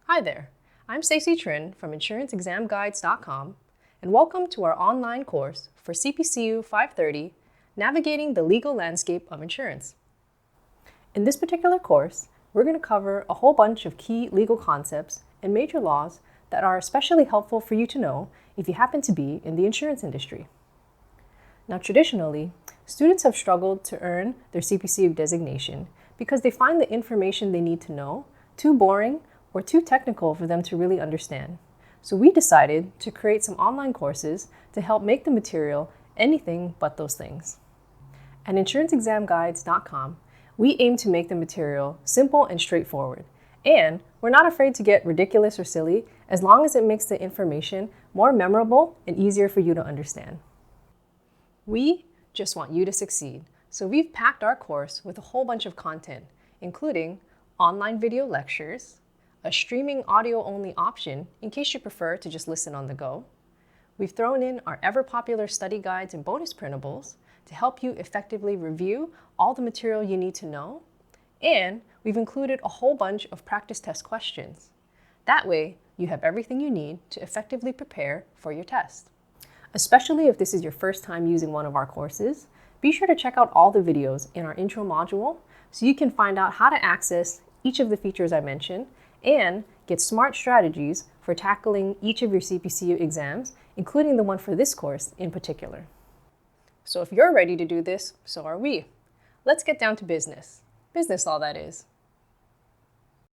Hi there, I'm Stacey Trin from InsuranceExamGuides.com, and welcome to our online course for CPCU 530, Navigating the Legal Landscape of Insurance. In this particular course, we're going to cover a whole bunch of key legal concepts and major laws that are especially helpful for you to know if you happen to be in the insurance industry. Now, traditionally, students have struggled to earn their CPCU designation because they find the information they need to know too boring or too technical for them to really understand. So we decided to create some online courses to help make the material anything but those things. At InsuranceExamGuides.com, we aim to make the material simple and straightforward, and we're not afraid to get ridiculous or silly as long as it makes the information more memorable and easier for you to understand. We just want you to succeed, so we've packed our course with a whole bunch of content, including online video lectures, a streaming audio-only option in case you prefer to just listen on the go. We've thrown in our ever-popular study guides and bonus printables to help you effectively review all the material you need to know, and we've included a whole bunch of practice test questions. That way, you have everything you need to effectively prepare for your test. Especially if this is your first time using one of our courses, be sure to check out all the videos in our intro module so you can find out how to access each of the features I mentioned and get smart strategies for tackling each of your CPCU exams, including the one for this course in particular. So if you're ready to do this, so are we. Let's get down to business. Business law, that is.